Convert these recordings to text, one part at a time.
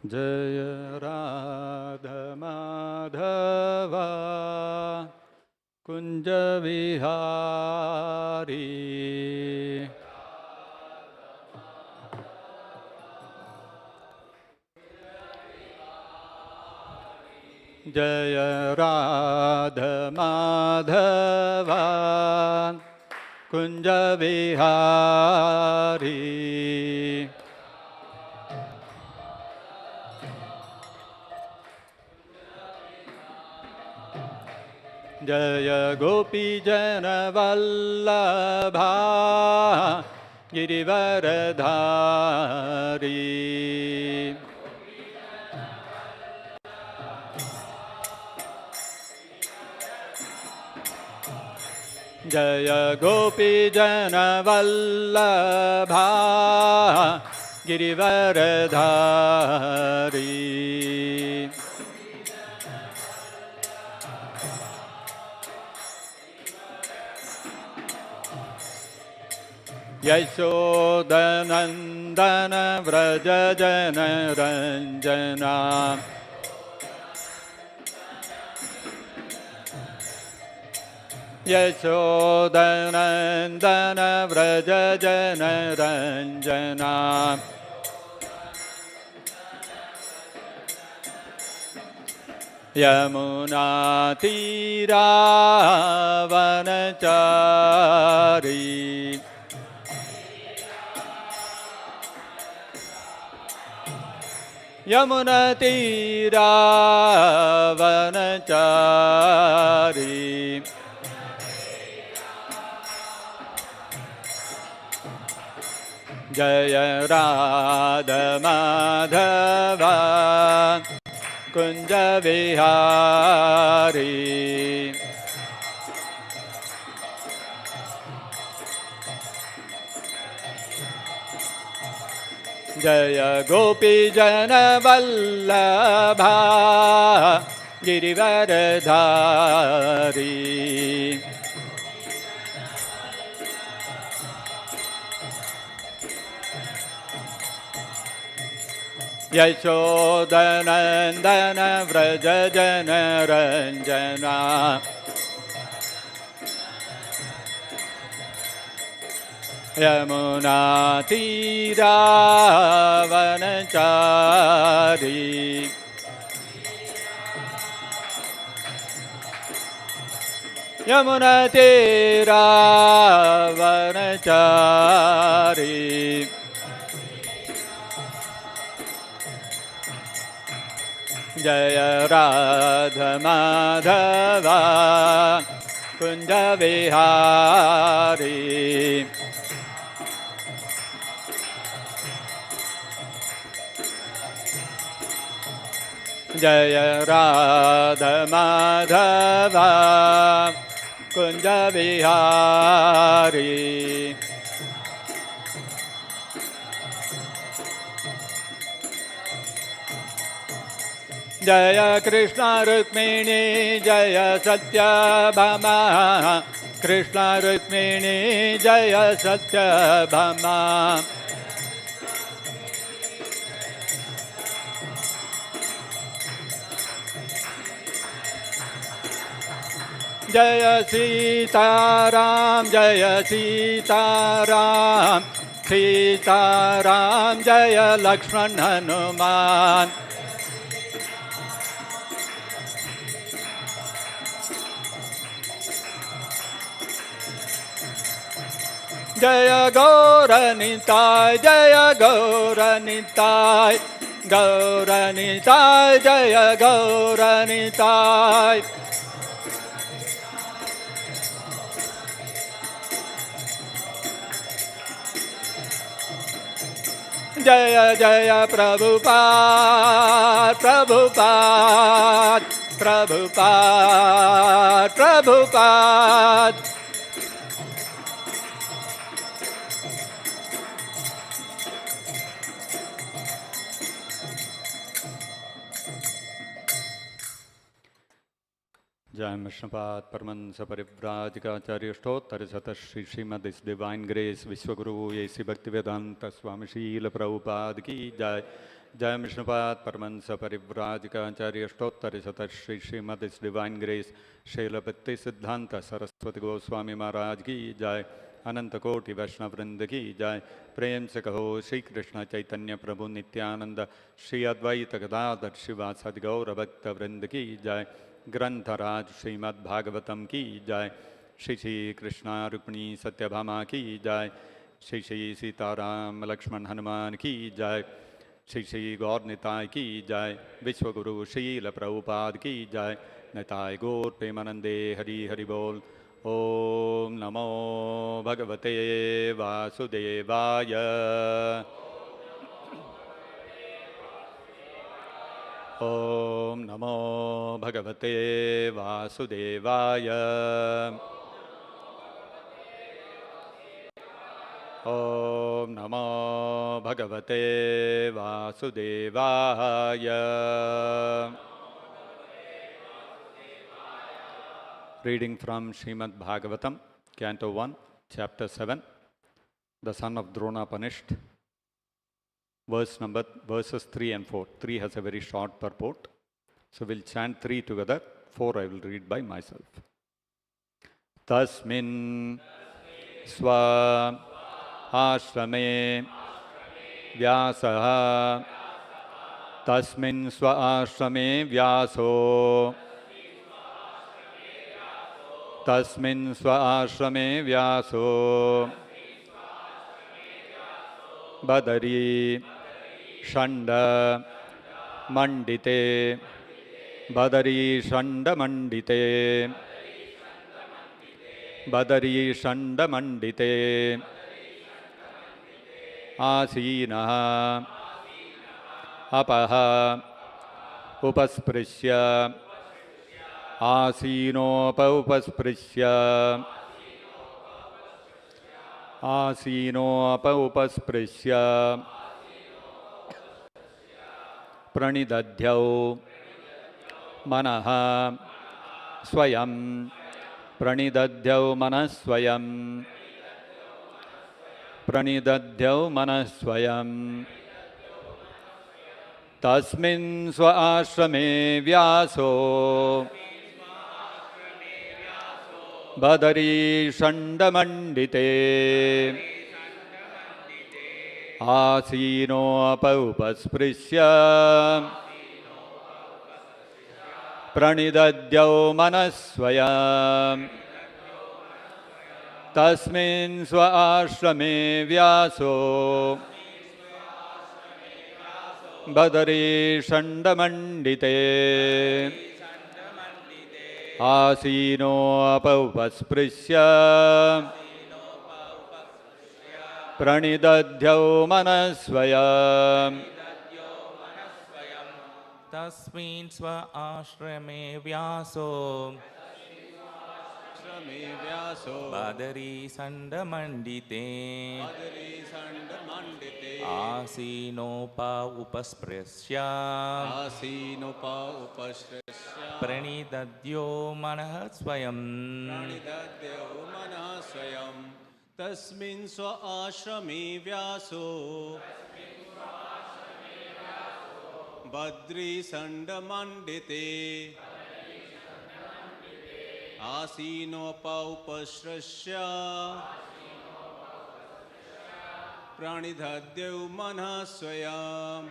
जय राधा माधवा कुंज विहारी जय राधा माधवा कुंज विहारी जय गोपी जन वल्लभा गिरिवरधारी जय गोपी जन वल्लभा गिरिवरधारी यशोदनन्दन व्रज जन रंजना यशोदनन्दन व्रज जन रंजना यमुना तीरावनचारी यमुना तीरावनचारी जय राधा माधवा कुंज विहारी जय गोपी जन वल्लभा गिरिवरधारी यशोदनन्दन व्रज जन रंजना यमुना तीरावनचारी यमुना तीरावनचारी जय राधा माधवा कुंज विहारी जय राधा माधवा कुंज विहारी जय कृष्ण रुक्मिणी जय सत्यभामा कृष्ण रुक्मिणी जय सत्यभामा जय सीताराम जय सीताराम सीताराम जय लक्ष्मण हनुमान जय गौरनिताय जय गौरनिताय गौरनिताय जय गौरनिताय जय जय प्रभुपाद प्रभुपाद प्रभुपाद प्रभुपाद जय विष्णुपाद परमहंस परिव्राजकाचार्य शतः श्री श्रीमद इस डिवाइन ग्रेस विश्वगुरु एसी भक्ति वेदांत स्वामी शील प्रभुपाद की जय। जय विष्णुपाद परमहंस परिव्राजकाचार्य अष्टोत्तर शत श्री श्रीमद डिवाइन ग्रेस शैलपति सिद्धांत सरस्वती गोस्वामी महाराज की जय। अनंत कोटि वैष्णव वृंद की जय। प्रेम से कहो श्री कृष्ण चैतन्य प्रभु नित्यानंद श्री अद्वैत गदाधर शिवासादि गौर भक्त वृंद की जय। ग्रंथराज श्रीमद्भागवतम की जय। श्री श्री कृष्ण रुक्मिणी सत्यभामा की जय। श्री श्री सीताराम लक्ष्मण हनुमान की जय। श्री श्री गौर निताय की जय। विश्वगुरु शील प्रभुपाद की जय। निताय गौर प्रेमानंदे हरि हरि बोल। ओम नमो भगवते वासुदेवाय। ओम नमो भगवते वासुदेवाय। ओम नमो भगवते वासुदेवाय। Reading from Srimad-Bhagavatam, Canto 1, Chapter 7, the son of Drona punished, verses 3 and 4. 3 has a very short purport, so we'll chant 3 together. 4 I will read by myself. Tasmin swa ashrame vyasaha. Tasmin swa ashrame vyaso. Tasmin swa ashrame vyaso. Badari shanda mandite. Badari shanda mandite. Badari shanda mandite. Asinaha apaha upasprisya. Asinopa upasprisya. Asinopa upasprisya. Pranidadhyau manaha swayam. Pranidadhyau manaswayam. Pranidadhyau manaswayam. Tasmin swa ashrame vyaso. Badari shanda mandite. Asino upaupasprisya. Pranidadhyau manasvayam. Tasmin swa ashrame vyaso. Badari shanda mandite. Asino upaupasprisya. Pranidadhyau manasvayam. Tasmin swa ashrame vyaso. Badari sanda mandite. Asinopa upasprisya. Pranidadhyo manah swayam. Tasmin swa ashrame vyaso. Badri sanda mandite. Asinopa upashrasya. Pranidadhyau manasvayam.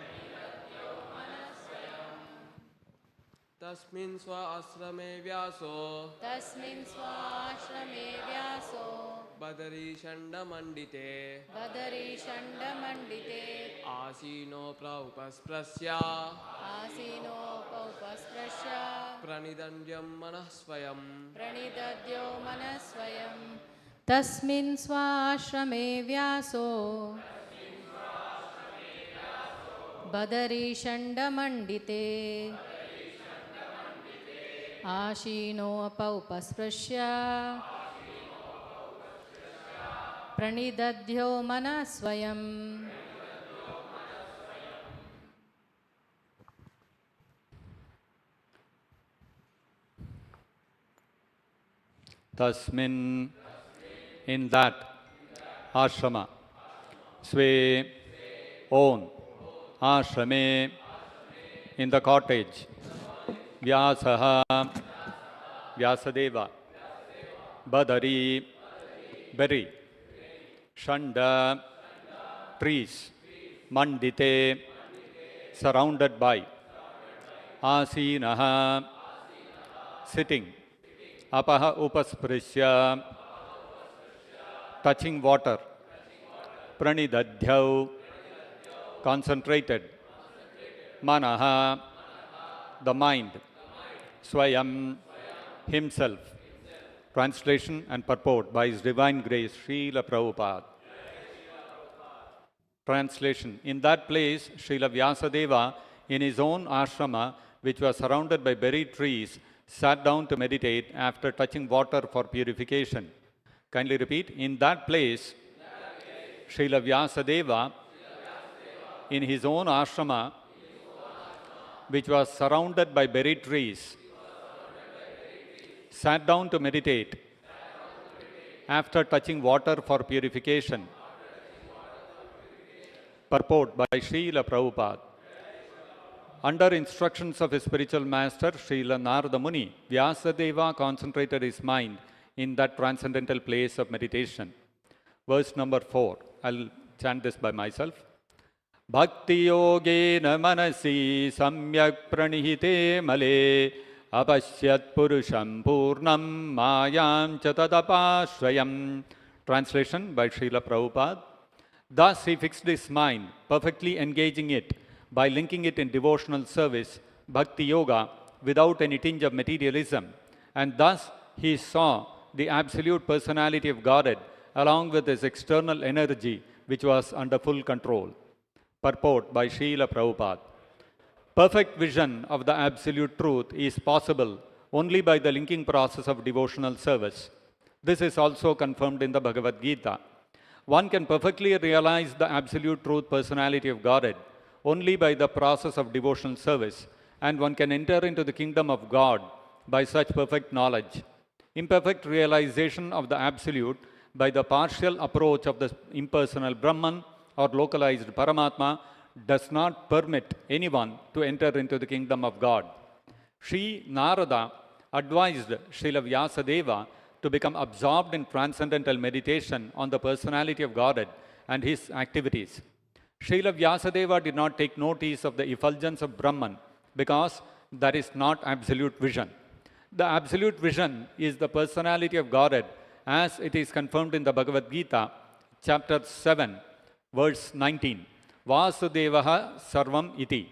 Tasmin swa ashrame vyaso. Tasmin swashrame vyaso. Badari shanda mandite. Badari shanda mandite. Asino praupasprisya. Asino paupasprasya. Pranidandhyam manasvayam. Pranidadhyo manasvayam. Tasmin swashrame vyaso. Badari shanda mandite. Ashino apaupasprisya. Pranidadhyo manasvayam. Tasmin, in that ashrama, swe, own, Ashrame, in the cottage. Vyasaha, Vyasadeva. Badari, berry. Shanda, trees. Mandite, surrounded by. Asinaha, sitting. Apaha upasprishya, touching water. Pranidadhyau, concentrated. Manaha, the mind. Swayam, himself. Translation and purport by His Divine Grace, Srila Prabhupada. Translation. In that place, Srila Vyasadeva, in his own ashrama, which was surrounded by berry trees, sat down to meditate after touching water for purification. Kindly repeat. In that place, Srila Vyasadeva, in his own ashrama, which was surrounded by berry trees, sat down to meditate after touching water for purification. Purport by Srila Prabhupada. Under instructions of his spiritual master, Srila Narada Muni, Vyasadeva concentrated his mind in that transcendental place of meditation. Verse number 4. I'll chant this by myself. Bhakti yogena manasi samyak pranihite male apashyat purusham purnam mayam chatadapashrayam. Translation by Srila Prabhupada. Thus he fixed his mind, perfectly engaging it by linking it in devotional service, bhakti yoga, without any tinge of materialism. And thus he saw the absolute personality of Godhead along with his external energy, which was under full control. Purport by Srila Prabhupada. Perfect vision of the absolute truth is possible only by the linking process of devotional service. This is also confirmed in the Bhagavad Gita. One can perfectly realize the absolute truth personality of Godhead only by the process of devotional service, and one can enter into the kingdom of God by such perfect knowledge. Imperfect realization of the absolute by the partial approach of the impersonal Brahman or localized Paramatma does not permit anyone to enter into the kingdom of God. Sri Narada advised Srila Vyasadeva to become absorbed in transcendental meditation on the personality of Godhead and his activities. Srila Vyasadeva did not take notice of the effulgence of Brahman because that is not absolute vision. The absolute vision is the personality of Godhead as it is confirmed in the Bhagavad Gita, chapter 7, verse 19. Vasudevaha sarvam iti.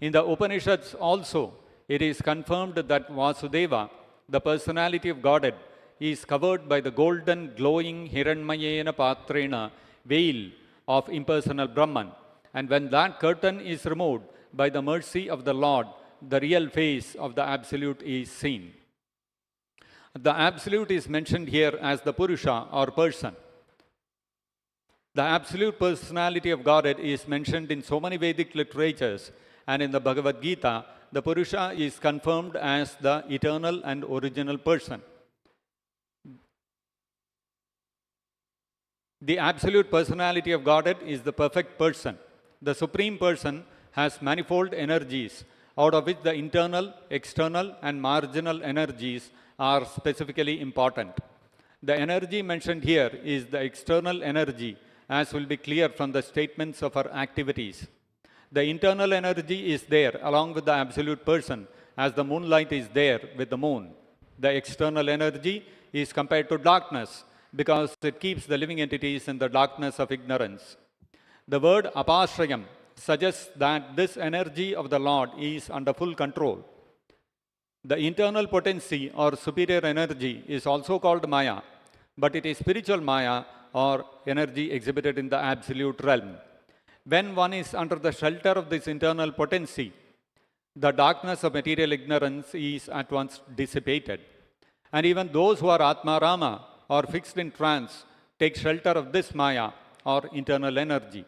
In the Upanishads also, it is confirmed that Vasudeva, the personality of Godhead, is covered by the golden glowing Hiranmayena Patrena veil of impersonal Brahman. And when that curtain is removed by the mercy of the Lord, the real face of the Absolute is seen. The Absolute is mentioned here as the Purusha or person. The absolute personality of Godhead is mentioned in so many Vedic literatures, and in the Bhagavad Gita, the Purusha is confirmed as the eternal and original person. The absolute personality of Godhead is the perfect person. The Supreme Person has manifold energies, out of which the internal, external, and marginal energies are specifically important. The energy mentioned here is the external energy, as will be clear from the statements of our activities. The internal energy is there along with the absolute person, as the moonlight is there with the moon. The external energy is compared to darkness, because it keeps the living entities in the darkness of ignorance. The word apashrayam suggests that this energy of the Lord is under full control. The internal potency or superior energy is also called Maya, but it is spiritual Maya or energy exhibited in the absolute realm. When one is under the shelter of this internal potency, the darkness of material ignorance is at once dissipated. And even those who are Atma Rama or fixed in trance take shelter of this Maya or internal energy.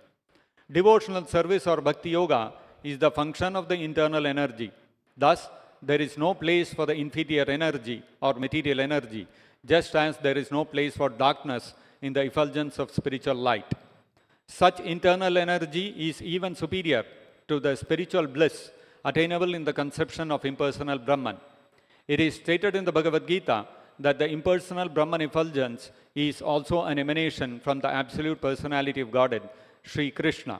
Devotional service or Bhakti Yoga is the function of the internal energy. Thus, there is no place for the inferior energy or material energy, just as there is no place for darkness in the effulgence of spiritual light. Such internal energy is even superior to the spiritual bliss attainable in the conception of impersonal Brahman. It is stated in the Bhagavad Gita that the impersonal Brahman effulgence is also an emanation from the absolute personality of Godhead, Sri Krishna.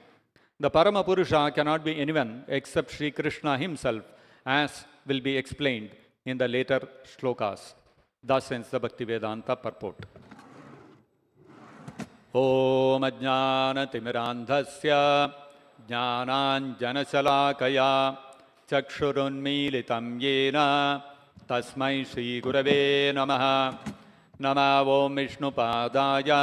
The Parama Purusha cannot be anyone except Sri Krishna himself, as will be explained in the later shlokas. Thus ends the Bhaktivedanta purport. Om Ajnana-timirandhasya Jnananjana-shalakaya Chakshurunmilitam Yena Tasmai Shri Gurave Namaha. Nama Om Vishnupadaya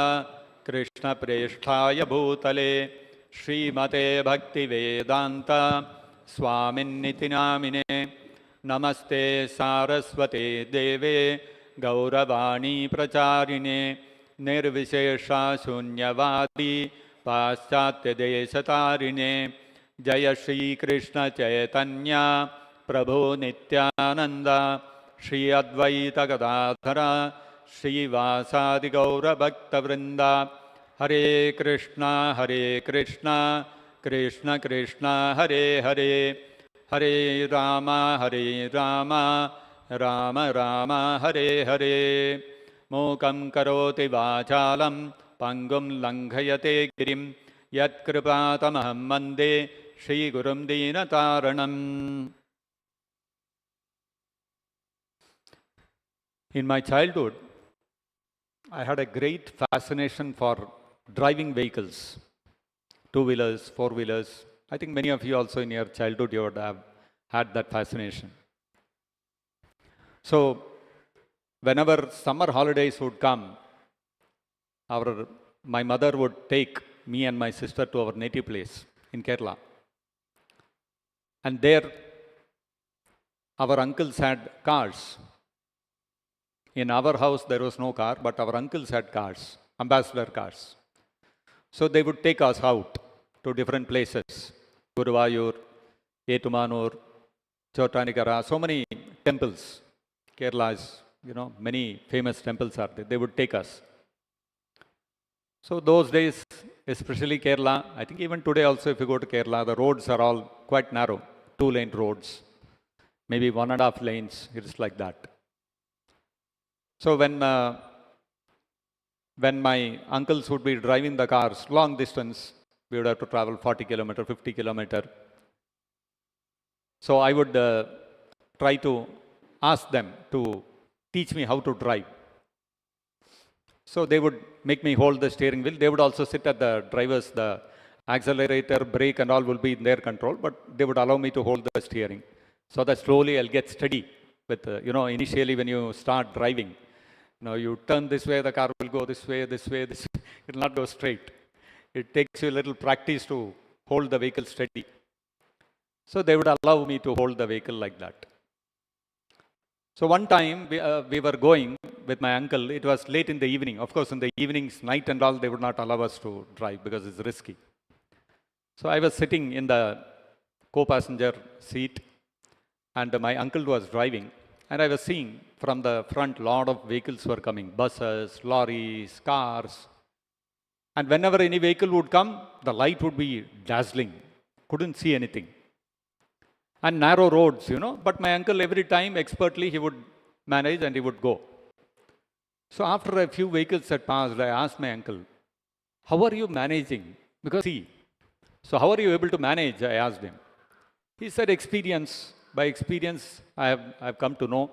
Krishna Presthaya Bhutale Srimate Bhaktivedanta Swaminiti Namine. Namaste Saraswate Deve Gauravani Pracharine Nirvishesha Shunyavadi Paschatya Deshatarine Jaya Shri Krishna Chaitanya Prabhu Nityananda Shri Advaita Gadadhara Shri Vasadi Gaura Bhakta Vrinda. Hare Krishna Krishna Krishna Hare Hare, Hare Rama Rama Rama Hare Hare. Mukam karoti vachalam pangum langhayate girim yat kripatamaham mande Shri Gurum Dinataranam. In my childhood, I had a great fascination for driving vehicles, two-wheelers, four-wheelers. I think many of you also in your childhood you would have had that fascination. So, whenever summer holidays would come, my mother would take me and my sister to our native place in Kerala. And there, our uncles had cars. In our house, there was no car, but our uncles had cars, ambassador cars. So they would take us out to different places, Guruvayur, Etumanur, Chottanikara, so many temples. Kerala is, many famous temples are there. They would take us. So those days, especially Kerala, I think even today also if you go to Kerala, the roads are all quite narrow, 2-lane roads, maybe 1.5 lanes, it is like that. So when my uncles would be driving the cars long distance, we would have to travel 40 kilometer, 50 kilometer. So I would try to ask them to teach me how to drive. So they would make me hold the steering wheel. They would also sit at the driver's, the accelerator, brake and all will be in their control, but they would allow me to hold the steering. So that slowly I'll get steady with, initially when you start driving, you turn this way, the car will go this way, this way, this way. It will not go straight. It takes you a little practice to hold the vehicle steady. So they would allow me to hold the vehicle like that. So one time we were going with my uncle. It was late in the evening. Of course, in the evenings, night and all, they would not allow us to drive because it's risky. So I was sitting in the co-passenger seat and my uncle was driving. And I was seeing from the front, a lot of vehicles were coming, buses, lorries, cars. And whenever any vehicle would come, the light would be dazzling. Couldn't see anything. And narrow roads, but my uncle every time expertly he would manage and he would go. So after a few vehicles had passed, I asked my uncle, how are you managing? Because see, so how are you able to manage? I asked him. He said experience. By experience, I've come to know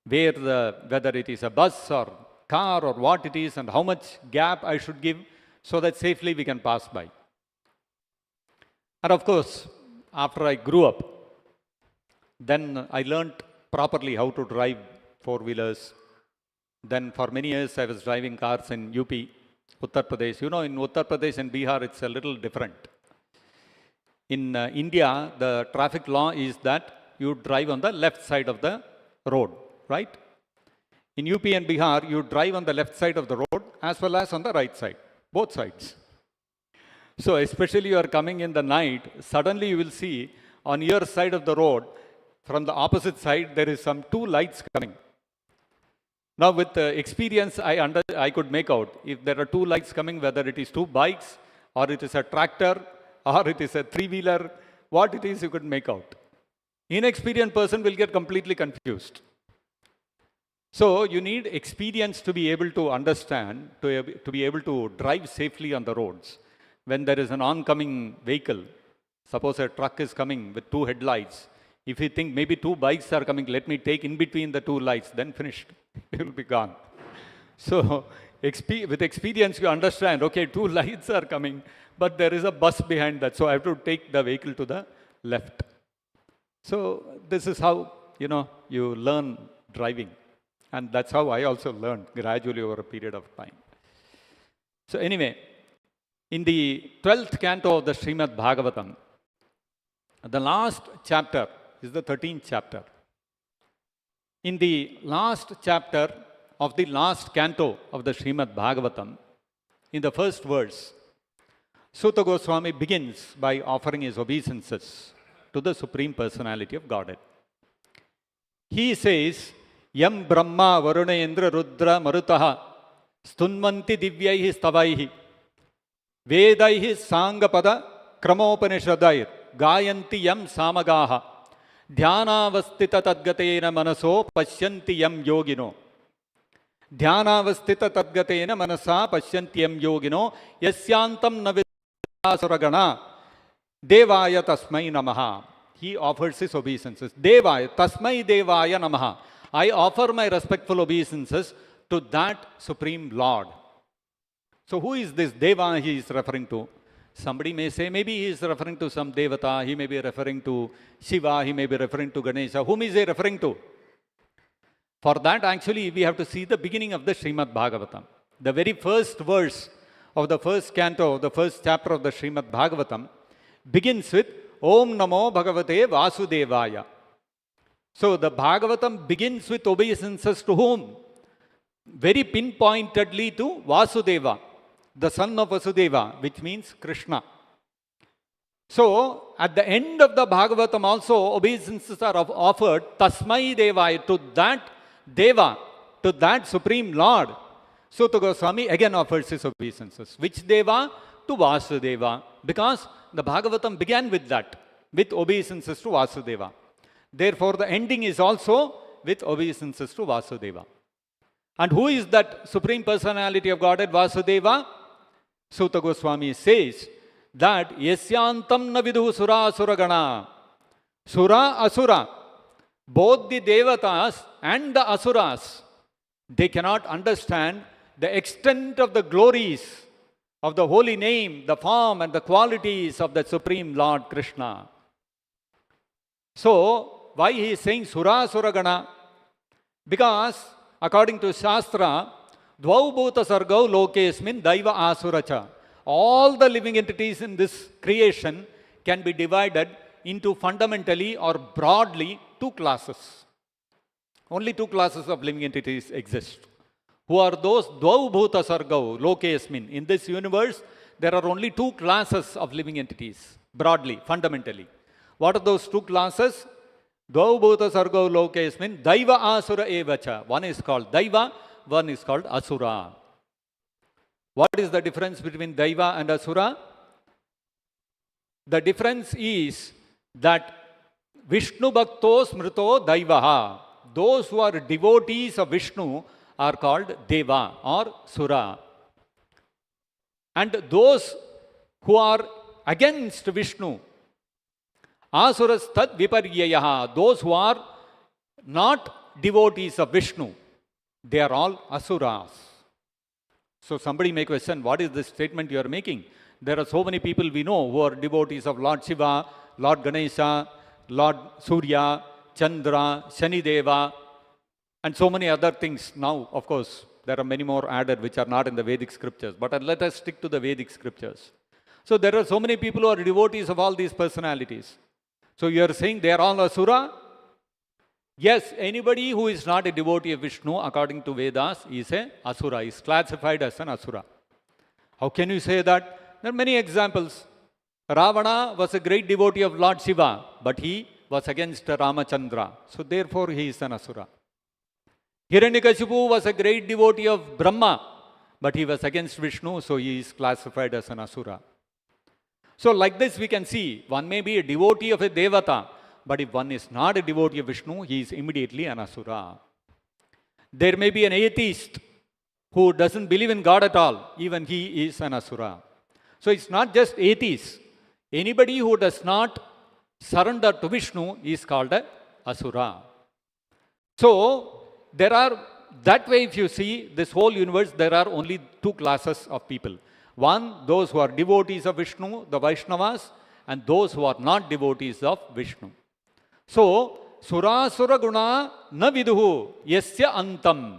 whether it is a bus or car or what it is and how much gap I should give so that safely we can pass by. And of course, after I grew up, then I learned properly how to drive four-wheelers. Then for many years, I was driving cars in UP, Uttar Pradesh. In Uttar Pradesh and Bihar, it's a little different. In India, the traffic law is that you drive on the left side of the road, right? In UP and Bihar, you drive on the left side of the road as well as on the right side, both sides. So especially you are coming in the night, suddenly you will see on your side of the road, from the opposite side, there is some 2 lights coming. Now with experience, I could make out if there are 2 lights coming, whether it is 2 bikes or it is a tractor or it is a 3-wheeler what it is you could make out. Inexperienced person will get completely confused. So you need experience to be able to understand, to be able to drive safely on the roads. When there is an oncoming vehicle, suppose a truck is coming with 2 headlights, if you think maybe 2 bikes are coming, let me take in between the 2 lights, then finished. It will be gone. So with experience you understand, okay, 2 lights are coming, but there is a bus behind that, so I have to take the vehicle to the left. So this is how, you learn driving. And that's how I also learned gradually over a period of time. So anyway, in the 12th canto of the Srimad-Bhagavatam, the last chapter is the 13th chapter. In the last chapter of the last canto of the Srimad-Bhagavatam, in the first verse, Suta Goswami begins by offering his obeisances to the Supreme Personality of Godhead. He says, Yam Brahma Varuna Indra Rudra Marutaha Stunvanti Divyaihi Stavaihi Vedaihi Sangapada Kramopanishadair Gayanti Yam Samagaha Dhyanavastita Tadgatena Manaso Pashyanti Yam Yogino Dhyanavastita Tadgatena Manasa Pashyanti Yam Yogino Yasyantam Navidasuragana Devaya Tasmai Namaha. He offers his obeisances. Devaya Tasmai Devaya Namaha. I offer my respectful obeisances to that Supreme Lord. So who is this Deva he is referring to? Somebody may say, maybe he is referring to some Devata, he may be referring to Shiva, he may be referring to Ganesha. Whom is he referring to? For that, actually, we have to see the beginning of the Srimad-Bhagavatam. The very first verse of the first canto, of the first chapter of the Srimad-Bhagavatam, begins with Om Namo Bhagavate Vasudevaya. So the Bhagavatam begins with obeisances to whom? Very pinpointedly to Vasudeva, the son of Vasudeva, which means Krishna. So at the end of the Bhagavatam also obeisances are offered Tasmai Devaya, to that Deva, to that Supreme Lord. Suta Goswami again offers his obeisances. Which Deva? To Vasudeva. Because the Bhagavatam began with that, with obeisances to Vasudeva. Therefore, the ending is also with obeisances to Vasudeva. And who is that Supreme Personality of Godhead, Vasudeva? Suta Goswami says that Yasyantam na vidhu sura asuragana. Sura asura. Both the Devatas and the Asuras, they cannot understand the extent of the glories of the holy name, the form and the qualities of the Supreme Lord Krishna. So, why he is saying Sura Suragana? Because according to Shastra, Dvau Bhuta Sargau Lokesmin Daiva Asuracha. All the living entities in this creation can be divided into fundamentally or broadly 2 classes. Only 2 classes of living entities exist. Who are those? Dvau Bhuta Sargau Lokesmin. In this universe, there are only 2 classes of living entities, broadly, fundamentally. What are those 2 classes? Dvau Bhuta Sargau Lokesmin Daiva Asura Evacha. One is called Daiva, one is called Asura. What is the difference between Daiva and Asura? The difference is that Vishnu Bhaktos Smrito Daivaha. Those who are devotees of Vishnu are called Deva or Sura. And those who are against Vishnu, Asuras Tad Viparyayaha, those who are not devotees of Vishnu, they are all Asuras. So somebody may question, what is this statement you are making? There are so many people we know who are devotees of Lord Shiva, Lord Ganesha, Lord Surya, Chandra, Shani Deva, and so many other things. Now, of course, there are many more added which are not in the Vedic scriptures, but let us stick to the Vedic scriptures. So there are so many people who are devotees of all these personalities. So you are saying they are all Asura? Yes, anybody who is not a devotee of Vishnu, according to Vedas, is a Asura, is classified as an Asura. How can you say that? There are many examples. Ravana was a great devotee of Lord Shiva, but he was against Ramachandra. So therefore he is an Asura. Hiranyakashipu was a great devotee of Brahma, but he was against Vishnu, so he is classified as an Asura. So like this we can see, one may be a devotee of a devata, but if one is not a devotee of Vishnu, he is immediately an asura. There may be an atheist who doesn't believe in God at all, even he is an asura. So it's not just atheists. Anybody who does not surrender to Vishnu is called a asura. So there are, that way if you see this whole universe, there are only two classes of people. One, those who are devotees of Vishnu, the Vaishnavas, and those who are not devotees of Vishnu. So, surasura guna na viduhu yasya antam.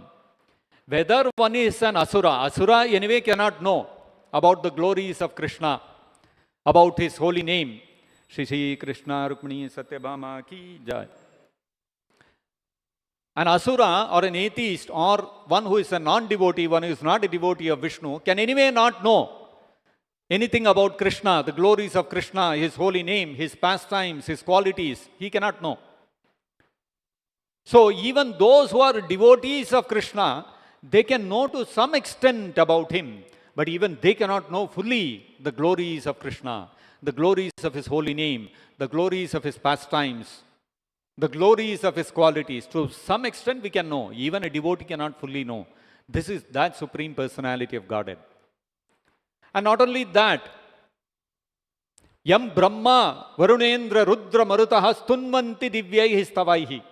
Whether one is an asura, asura anyway cannot know about the glories of Krishna, about his holy name. Shri Shri Krishna Rukmini Satyabhama ki jai. An asura or an atheist or one who is a non-devotee, one who is not a devotee of Vishnu, can anyway not know anything about Krishna, the glories of Krishna, his holy name, his pastimes, his qualities. He cannot know. So even those who are devotees of Krishna, they can know to some extent about him, but even they cannot know fully the glories of Krishna, the glories of his holy name, the glories of his pastimes, the glories of his qualities. To some extent we can know. Even a devotee cannot fully know. This is that Supreme Personality of Godhead. And not only that, Yam Brahma Varunendra Rudra Marutaha Stunvanti Divyaihi Stavaihi.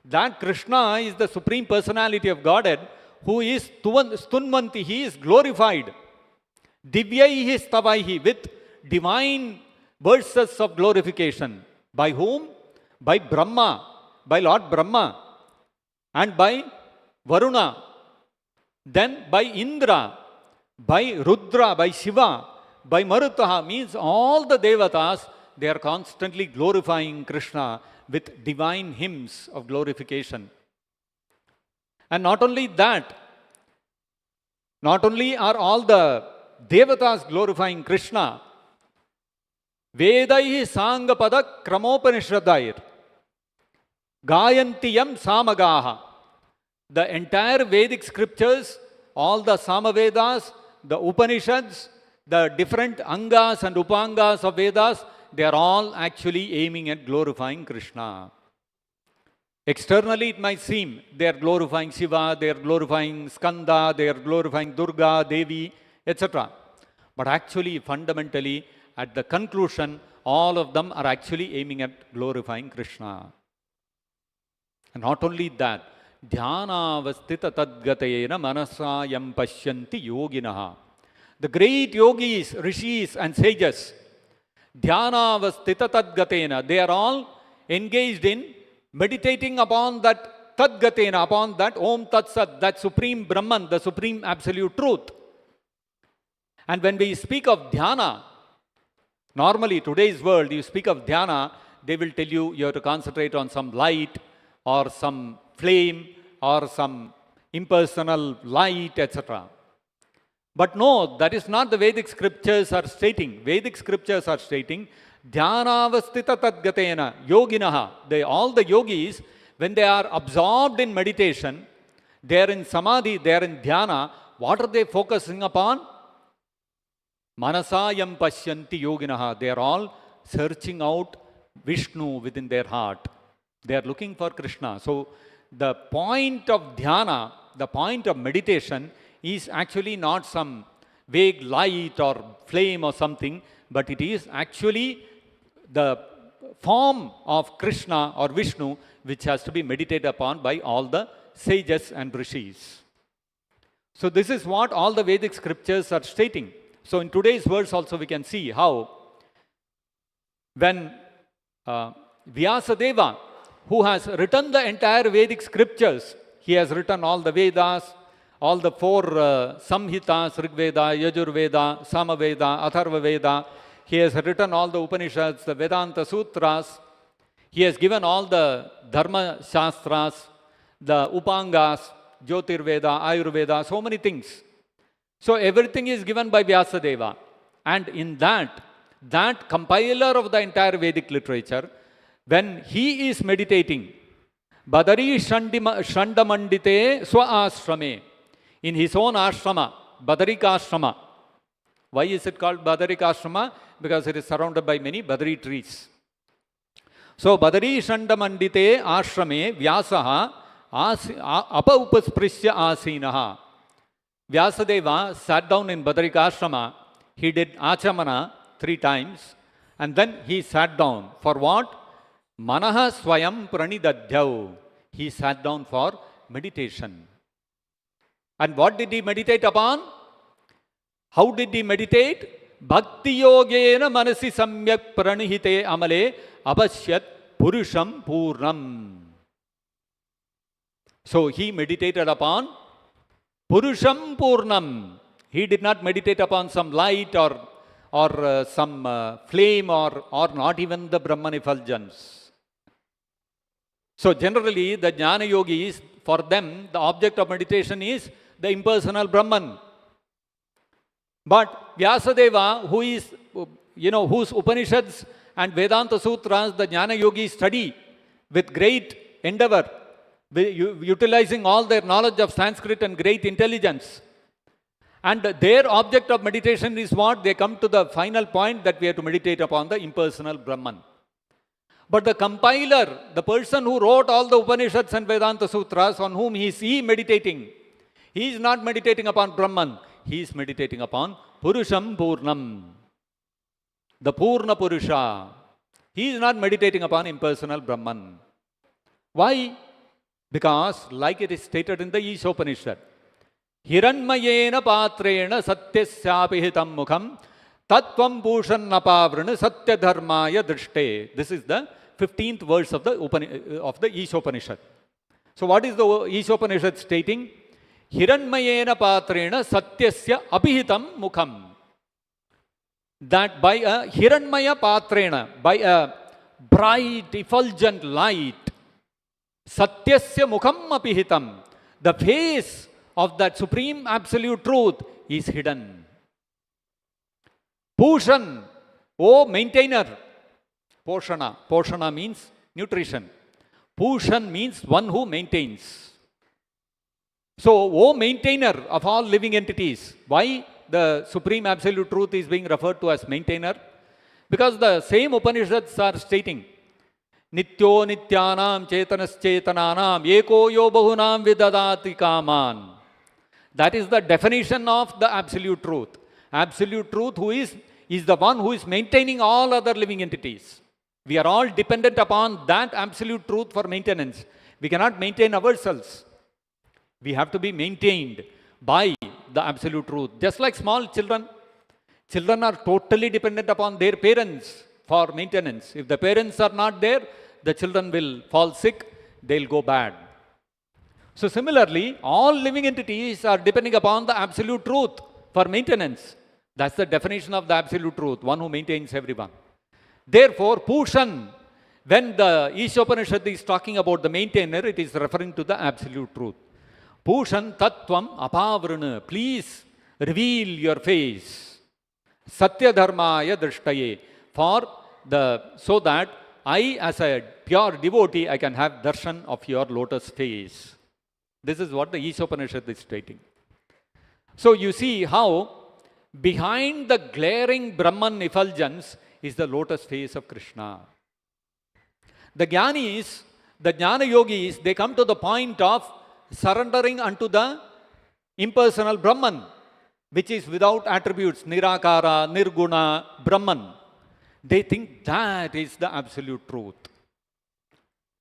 That Krishna is the Supreme Personality of Godhead who is Stunvanti, he is glorified. Divyaihi Stavaihi, with divine verses of glorification. By whom? By Brahma, by Lord Brahma, and by Varuna, then by Indra, by Rudra, by Shiva, by Marutaha, means all the devatas, they are constantly glorifying Krishna with divine hymns of glorification. And not only that, not only are all the devatas glorifying Krishna, Vedaihi Sangapada Kramopanishadair Gayantiyam Samagaha. The entire Vedic scriptures, all the Samavedas, the Upanishads, the different Angas and Upangas of Vedas, they are all actually aiming at glorifying Krishna. Externally it might seem they are glorifying Shiva, they are glorifying Skanda, they are glorifying Durga, Devi, etc. But actually, fundamentally, at the conclusion, all of them are actually aiming at glorifying Krishna. And not only that, Dhyanavastita tadgatayena manasayam pashyanti yoginaha. The great yogis, rishis and sages, Dhyanavastita tadgatena, they are all engaged in meditating upon that tadgatena, upon that Om Tat Sat, that Supreme Brahman, the Supreme Absolute Truth. And when we speak of dhyana, normally today's world, you speak of dhyana, they will tell you you have to concentrate on some light or some flame or some impersonal light, etc. But no, that is not the Vedic scriptures are stating. Vedic scriptures are stating, Dhyanavastita tadgatena yoginaha. All the yogis, when they are absorbed in meditation, they are in samadhi, they are in dhyana, what are they focusing upon? Manasayam pashyanti yoginaha. They are all searching out Vishnu within their heart. They are looking for Krishna. So the point of dhyana, the point of meditation is actually not some vague light or flame or something, but it is actually the form of Krishna or Vishnu which has to be meditated upon by all the sages and rishis. So this is what all the Vedic scriptures are stating. So in today's verse also we can see how when Vyasadeva, who has written the entire Vedic scriptures, he has written all the Vedas, all the four Samhitas, Rigveda, Yajurveda, Samaveda, Atharva Veda. He has written all the Upanishads, the Vedanta Sutras. He has given all the Dharma Shastras, the Upangas, Jyotirveda, Ayurveda, so many things. So everything is given by Vyasadeva. And in that compiler of the entire Vedic literature, when he is meditating, Badari Shandamandite Swa Ashrame, in his own ashrama, Badarika Ashrama. Why is it called Badarika Ashrama? because it is surrounded by many badri trees. So, Badari Shandamandite Ashrame Vyasaha Apa Upasprishya Asinaha. Vyasadeva sat down in Badarika Ashrama. He did Achamana 3 times and then he sat down. For what? Manaha Swayam Pranidadhyau. He sat down for meditation. And what did he meditate upon? How did he meditate? Bhakti Yogena Manasi Samyak Pranihite Amale Abhasyat Purusham Purnam. So he meditated upon Purusham Purnam. He did not meditate upon some light or some flame or not even the Brahman effulgence. So generally the Jnana Yogis, for them the object of meditation is the impersonal Brahman. But Vyasadeva, who is, whose Upanishads and Vedanta Sutras the Jnana Yogis study with great endeavor, utilizing all their knowledge of Sanskrit and great intelligence. And their object of meditation is what? They come to the final point that we have to meditate upon the impersonal Brahman. But the compiler, the person who wrote all the Upanishads and Vedanta Sutras, on whom is he meditating? He is not meditating upon Brahman. He is meditating upon Purusham Purnam, the Purna Purusha. He is not meditating upon impersonal Brahman. Why? Because, like it is stated in the Ishopanishad, Hiranmayena Patrena Satyasyapihitam Mukham Tattvam Pushannapavrana Satya Dharmaya Drishte. This is the 15th verse of the Ishopanishad. So, what is the Ishopanishad stating? Hiranmayena Patrena Satyasya Apihitam Mukham. That by a Hiranmaya Patrena, by a bright, effulgent light, Satyasya Mukham Apihitam, the face of that supreme absolute truth is hidden. Pushan, O maintainer. Poshana. Poshana means nutrition. Pushan means one who maintains. So, O maintainer of all living entities. Why the supreme absolute truth is being referred to as maintainer? Because the same Upanishads are stating, Nityo Nityanam Chetanas Chetananam Eko Yo Bahunam Vidadati Kaman. That is the definition of the absolute truth. Absolute truth who is the one who is maintaining all other living entities. We are all dependent upon that absolute truth for maintenance. We cannot maintain ourselves. We have to be maintained by the absolute truth. Just like small children. Children are totally dependent upon their parents for maintenance. If the parents are not there, the children will fall sick, they'll go bad. So similarly, all living entities are depending upon the absolute truth for maintenance. That's the definition of the absolute truth, one who maintains everyone. Therefore, Pushan, when the Ishopanishad is talking about the maintainer, it is referring to the absolute truth. Pushan Tattvam Apavrana, please reveal your face. Satya Dharmaya Drishtaye, so that I, as a pure devotee, I can have darshan of your lotus face. This is what the Ishopanishad is stating. So you see how behind the glaring Brahman effulgence is the lotus face of Krishna. The Jnanis, the Jnana Yogis, they come to the point of surrendering unto the impersonal Brahman, which is without attributes, Nirakara, Nirguna, Brahman. They think that is the absolute truth.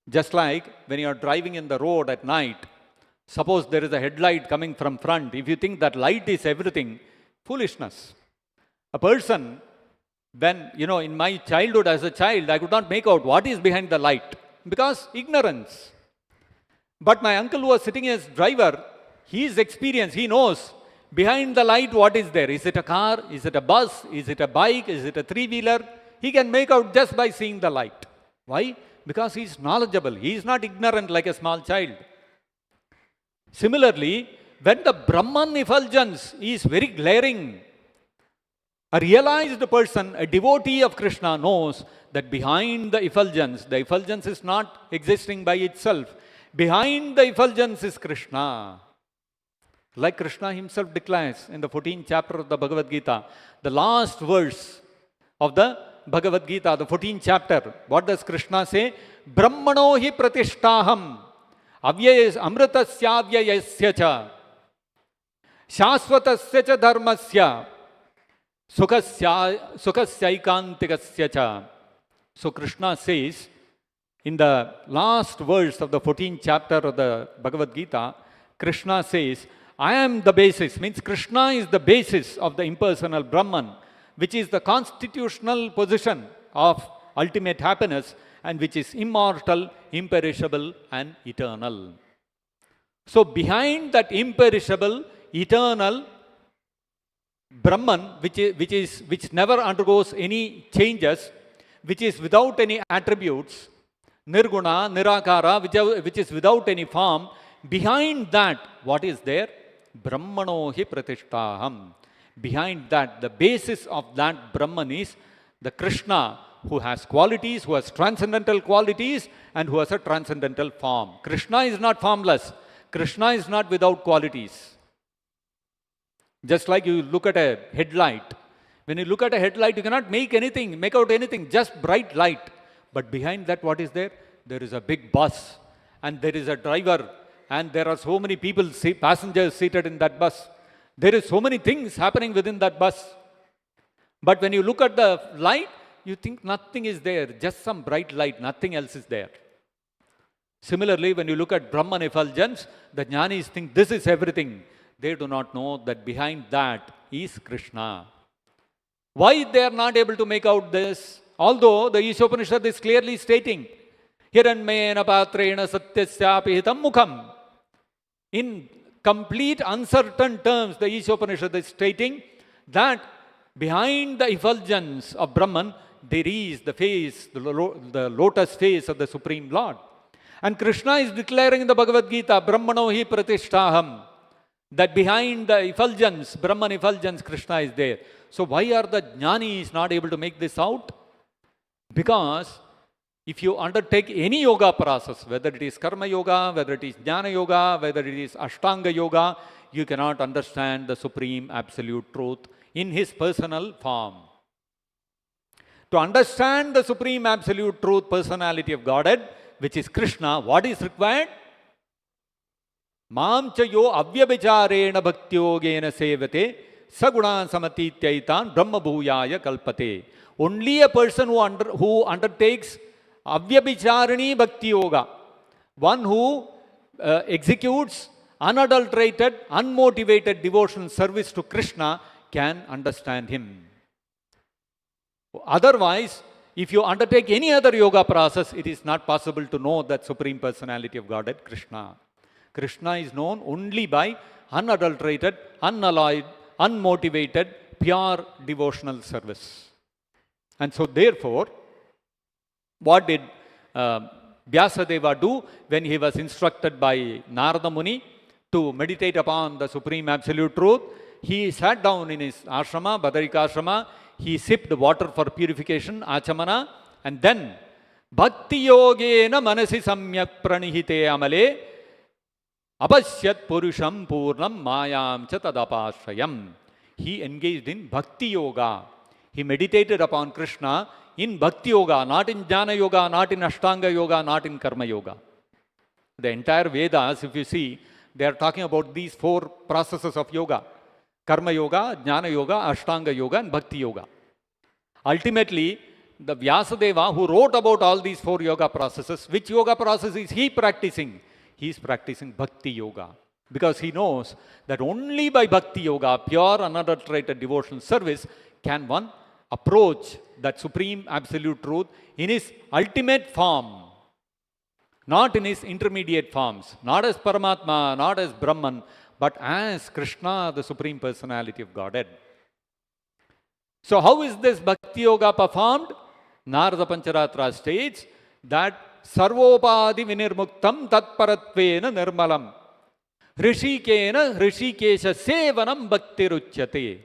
Just like when you are driving in the road at night, suppose there is a headlight coming from front. If you think that light is everything, foolishness. A person, when, in my childhood as a child, I could not make out what is behind the light because ignorance. But my uncle who was sitting as driver, his experience, he knows behind the light what is there. Is it a car? Is it a bus? Is it a bike? Is it a three-wheeler? He can make out just by seeing the light. Why? Because he is knowledgeable. He is not ignorant like a small child. Similarly, when the Brahman effulgence is very glaring, a realized person, a devotee of Krishna knows that behind the effulgence is not existing by itself. Behind the effulgence is Krishna. Like Krishna himself declares in the 14th chapter of the Bhagavad Gita, the last verse, of the Bhagavad Gita, the 14th chapter. What does Krishna say? Brahmano hi pratishtaham avyayas amritasya avyayasya cha shasvatasya cha dharmasya sukhasya cha. So Krishna says in the last verse of the 14th chapter of the Bhagavad Gita, Krishna says, I am the basis, means Krishna is the basis of the impersonal Brahman, which is the constitutional position of ultimate happiness and which is immortal, imperishable and eternal. So behind that imperishable, eternal Brahman, which never undergoes any changes, which is without any attributes, Nirguna, Nirakara, which is without any form, behind that, what is there? Brahmano hi pratishtaham. Behind that, the basis of that Brahman is the Krishna, who has qualities, who has transcendental qualities, and who has a transcendental form. Krishna is not formless. Krishna is not without qualities. Just like you look at a headlight. When you look at a headlight, you cannot make out anything, just bright light. But behind that, what is there? There is a big bus, and there is a driver, and there are so many people, passengers seated in that bus. There is so many things happening within that bus. But when you look at the light, you think nothing is there, just some bright light, nothing else is there. Similarly, when you look at Brahman effulgence, the jnanis think this is everything. They do not know that behind that is Krishna. Why they are not able to make out this? Although the Ishopanishad is clearly stating, Hiranmayena patrena satyasyapi hitam mukham. In complete uncertain terms, the Ishopanishad is stating that behind the effulgence of Brahman, there is the face, the lotus face of the Supreme Lord. And Krishna is declaring in the Bhagavad Gita, Brahmano hi pratishtaham, that behind the effulgence, Brahman effulgence, Krishna is there. So why are the jnanis not able to make this out? Because if you undertake any yoga process, whether it is karma yoga, whether it is jnana yoga, whether it is ashtanga yoga, you cannot understand the supreme absolute truth in his personal form. To understand the supreme absolute truth, personality of Godhead, which is Krishna, what is required? Mam cha yo avyabhicharena bhakti yogena sevate saguna samatityaitan brahma bhuyaya kalpate. Only a person who undertakes avyabhicharani bhakti yoga, one who executes unadulterated, unmotivated devotional service to Krishna, can understand him. Otherwise, if you undertake any other yoga process, it is not possible to know that Supreme Personality of Godhead, Krishna. Krishna is known only by unadulterated, unalloyed, unmotivated, pure devotional service. And so therefore, what did Vyasadeva do when he was instructed by Narada Muni to meditate upon the Supreme Absolute Truth? He sat down in his ashrama, Badarika ashrama, he sipped water for purification, achamana, and then Bhakti Yogena Manasi Samyak Pranihite Amale Apasyat Purusham Purnam Mayam Chatadapashrayam. He engaged in Bhakti Yoga. He meditated upon Krishna in Bhakti Yoga, not in Jnana Yoga, not in Ashtanga Yoga, not in Karma Yoga. The entire Vedas, if you see, they are talking about these four processes of yoga. Karma Yoga, Jnana Yoga, Ashtanga Yoga and Bhakti Yoga. Ultimately, the Vyasadeva who wrote about all these four yoga processes, which yoga process is he practicing? He is practicing Bhakti Yoga. Because he knows that only by Bhakti Yoga, pure unadulterated devotional service, can one approach that Supreme Absolute Truth in his ultimate form. Not in his intermediate forms. Not as Paramatma, not as Brahman, but as Krishna, the Supreme Personality of Godhead. So how is this Bhakti Yoga performed? Narada Pancharatra states that Sarvopadi Vinirmuktam Tatparatvena Nirmalam Hrishikena Hrishikesha Sevanam Bhakti Ruchyate.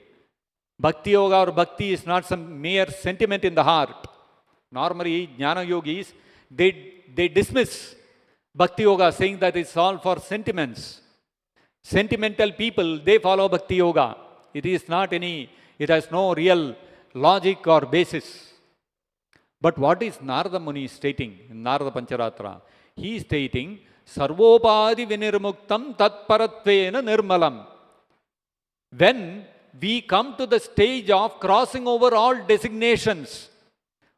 Bhakti Yoga or Bhakti is not some mere sentiment in the heart. Normally, Jnana Yogis, they dismiss Bhakti Yoga saying that it's all for sentiments. Sentimental people, they follow Bhakti Yoga. It is not any, it has no real logic or basis. But what is Narada Muni stating in Narada Pancharatra? He is stating, Sarvopadi vinirmuktam tatparatvena nirmalam. When we come to the stage of crossing over all designations,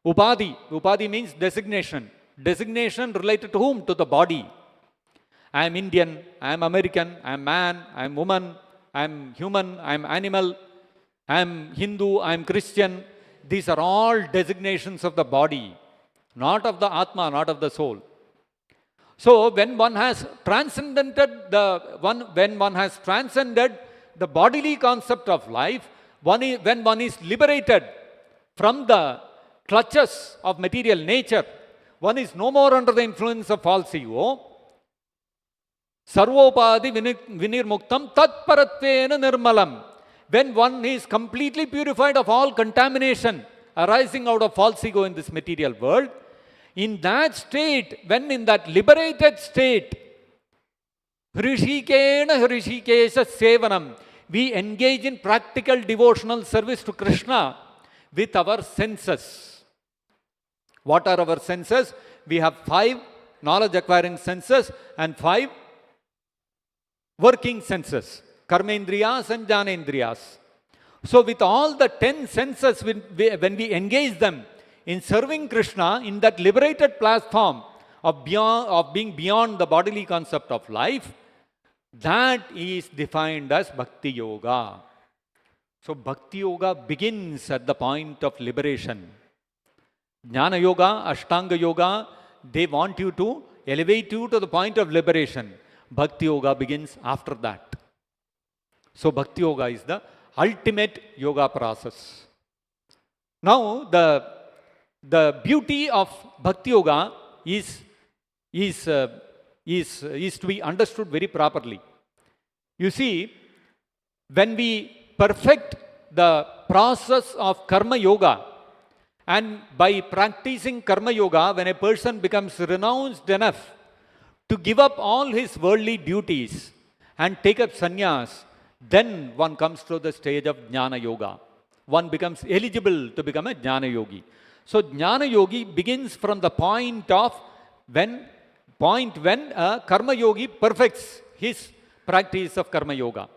Upadi means designation. Designation related to whom? To the body. I am Indian, I am American, I am man, I am woman, I am human, I am animal, I am Hindu, I am Christian. These are all designations of the body, not of the Atma, not of the soul. So when one has transcended the bodily concept of life, when one is liberated from the clutches of material nature, one is no more under the influence of false ego. Sarvopadi vinirmuktam tatparatvena nirmalam. When one is completely purified of all contamination arising out of false ego in this material world, in that state, when in that liberated state, hrishikena hrishikesha sevanam, we engage in practical devotional service to Krishna with our senses. What are our senses? We have 5 knowledge acquiring senses and 5 working senses. Karmendriyas and Jnanendriyas. So with all the 10 senses, when we engage them in serving Krishna in that liberated platform of being beyond the bodily concept of life, that is defined as Bhakti Yoga. So Bhakti Yoga begins at the point of liberation. Jnana Yoga, Ashtanga Yoga, they want you to elevate you to the point of liberation. Bhakti Yoga begins after that. So Bhakti Yoga is the ultimate yoga process. Now the beauty of Bhakti Yoga is to be understood very properly. You see, when we perfect the process of Karma Yoga, and by practicing Karma Yoga, when a person becomes renounced enough to give up all his worldly duties and take up sannyas, then one comes to the stage of Jnana Yoga. One becomes eligible to become a Jnana Yogi. So Jnana Yogi begins from the point when a Karma Yogi perfects his practice of Karma Yoga.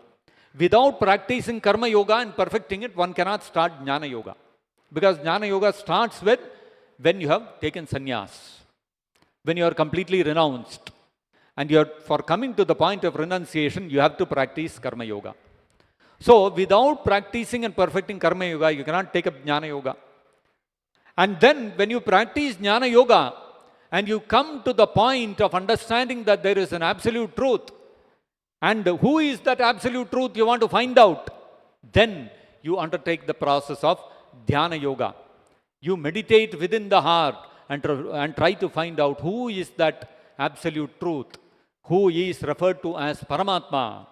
Without practicing Karma Yoga and perfecting it, one cannot start Jnana Yoga. Because Jnana Yoga starts with when you have taken sannyas, when you are completely renounced. And for coming to the point of renunciation, you have to practice Karma Yoga. So without practicing and perfecting Karma Yoga, you cannot take up Jnana Yoga. And then when you practice Jnana Yoga and you come to the point of understanding that there is an absolute truth, and who is that absolute truth you want to find out, then you undertake the process of Dhyana Yoga. You meditate within the heart and try to find out who is that absolute truth, who is referred to as Paramatma.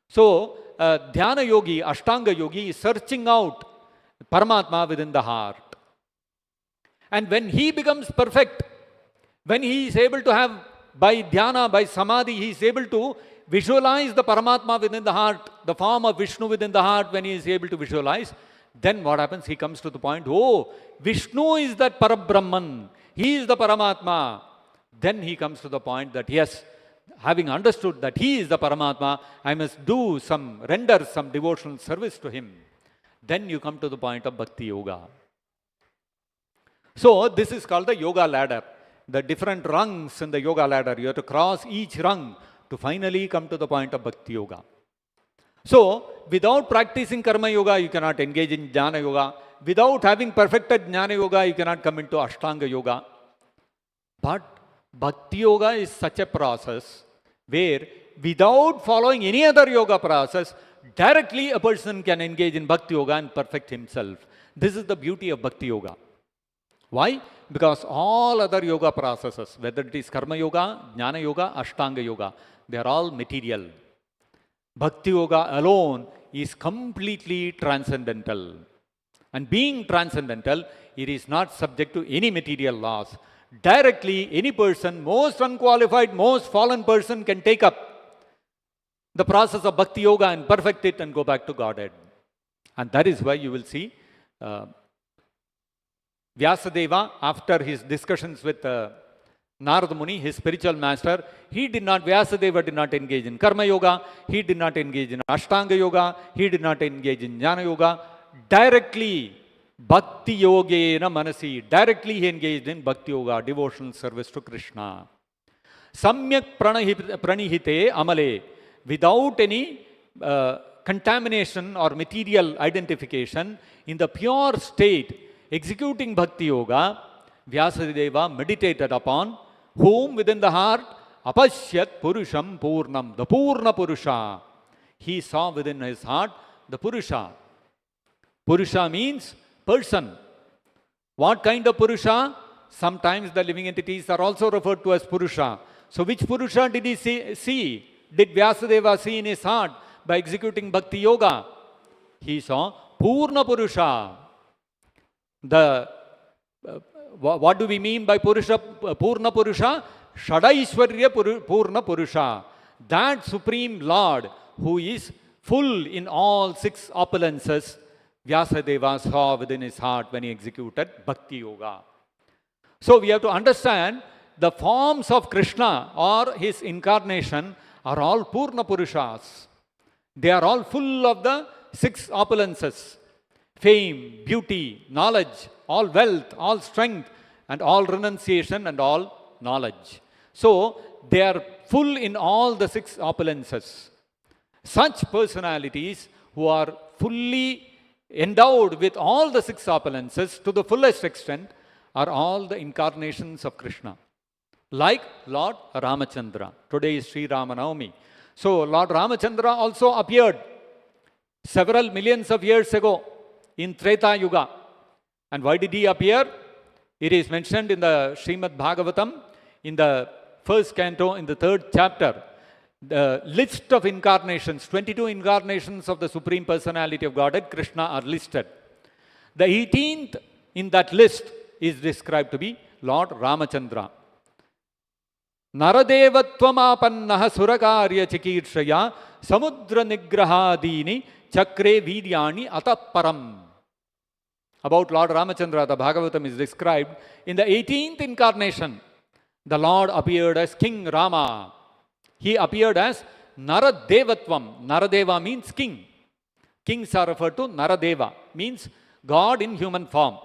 So, Dhyana Yogi, Ashtanga Yogi is searching out Paramatma within the heart. And when he becomes perfect, when he is able to have, by Dhyana, by Samadhi, he is able to visualize the Paramatma within the heart, the form of Vishnu within the heart, when he is able to visualize, then what happens? He comes to the point, oh, Vishnu is that Parabrahman, he is the Paramatma. Then he comes to the point that yes, having understood that he is the Paramatma, I must render some devotional service to him. Then you come to the point of Bhakti Yoga. So this is called the Yoga ladder. The different rungs in the Yoga ladder, you have to cross each rung to finally come to the point of Bhakti Yoga. So without practicing Karma Yoga, you cannot engage in Jnana Yoga. Without having perfected Jnana Yoga, you cannot come into Ashtanga Yoga. But Bhakti Yoga is such a process where without following any other yoga process, directly a person can engage in Bhakti Yoga and perfect himself. This is the beauty of Bhakti Yoga. Why? Because all other yoga processes, whether it is Karma Yoga, Jnana Yoga, Ashtanga Yoga, they are all material. Bhakti Yoga alone is completely transcendental. And being transcendental, it is not subject to any material laws. Directly, any person, most unqualified, most fallen person can take up the process of Bhakti Yoga and perfect it and go back to Godhead. And that is why you will see Vyasadeva, after his discussions with Narada Muni, his spiritual master, Vyasadeva did not engage in Karma Yoga, he did not engage in Ashtanga Yoga, he did not engage in Jnana Yoga. Directly, Bhakti Yogena Manasi, directly he engaged in Bhakti Yoga, devotional service to Krishna. Samyak pranihite amale, without any contamination or material identification, in the pure state, executing Bhakti Yoga, Vyasadeva meditated upon whom within the heart, apashyat purusham purnam, the Purna Purusha. He saw within his heart the Purusha. Purusha means person. What kind of Purusha? Sometimes the living entities are also referred to as Purusha. So which Purusha did he see? Did Vyasadeva see in his heart by executing Bhakti Yoga? He saw Purna Purusha. What do we mean by Purna Purusha? Shadaishwarya Purna Purusha. That Supreme Lord who is full in all 6 opulences, Vyasadeva saw within his heart when he executed Bhakti Yoga. So we have to understand the forms of Krishna or his incarnation are all Purna Purushas. They are all full of the 6 opulences. Fame, beauty, knowledge, all wealth, all strength, and all renunciation and all knowledge. So they are full in all the 6 opulences. Such personalities who are fully endowed with all the 6 opulences to the fullest extent are all the incarnations of Krishna. Like Lord Ramachandra. Today is Sri Rama Navami. So Lord Ramachandra also appeared several millions of years ago in Treta Yuga. And why did he appear? It is mentioned in the Srimad-Bhagavatam, in the 1st canto, in the 3rd chapter. The list of incarnations, 22 incarnations of the Supreme Personality of Godhead, Krishna, are listed. The 18th in that list is described to be Lord Ramachandra. Naradevattvamapannaha surakarya chikirshaya samudra nigrahadini chakre vidyani ataparam. About Lord Ramachandra, the Bhagavatam is described. In the 18th incarnation, the Lord appeared as King Rama. He appeared as Naradevatvam. Naradeva means king. Kings are referred to Naradeva, means God in human form.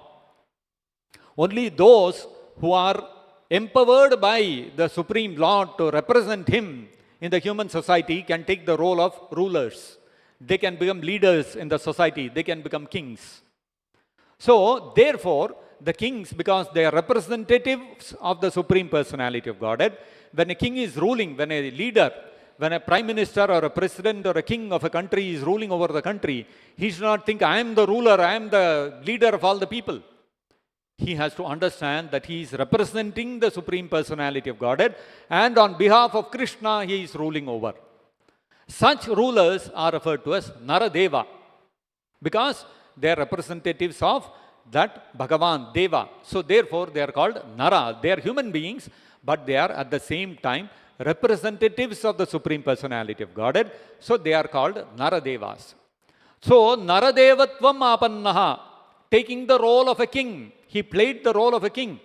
Only those who are empowered by the Supreme Lord to represent him in the human society can take the role of rulers. They can become leaders in the society. They can become kings. So, therefore, the kings, because they are representatives of the Supreme Personality of Godhead, when a king is ruling, when a leader, when a prime minister or a president or a king of a country is ruling over the country, he should not think, I am the ruler, I am the leader of all the people. He has to understand that he is representing the Supreme Personality of Godhead, and on behalf of Krishna, he is ruling over. Such rulers are referred to as Naradeva, because they are representatives of that Bhagavan, Deva. So therefore, they are called Nara. They are human beings, but they are at the same time representatives of the Supreme Personality of Godhead. So they are called Naradevas. So Naradevatvam apannaha, taking the role of a king. He played the role of a king.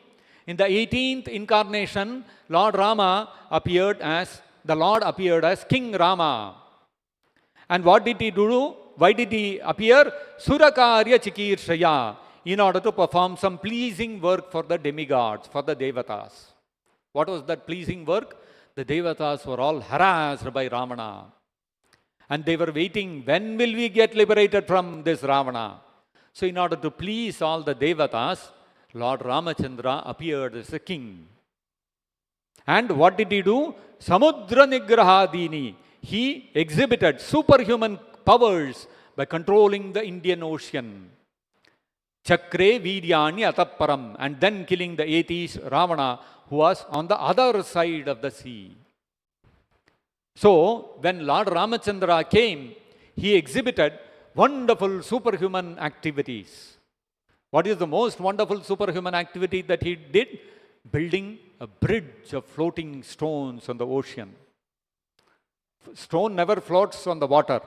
In the 18th incarnation, Lord Rama appeared as, the Lord appeared as King Rama. And what did he do? Why did he appear? Surakarya chikirshaya, in order to perform some pleasing work for the demigods, for the devatas. What was that pleasing work? The devatas were all harassed by Ravana. And they were waiting, when will we get liberated from this Ravana? So in order to please all the devatas, Lord Ramachandra appeared as a king. And what did he do? Samudra nigrahadini. He exhibited superhuman powers by controlling the Indian Ocean. Chakre vidyani ataparam, and then killing the atheist Ravana, who was on the other side of the sea. So when Lord Ramachandra came, he exhibited wonderful superhuman activities. What is the most wonderful superhuman activity that he did? Building a bridge of floating stones on the ocean. Stone never floats on the water.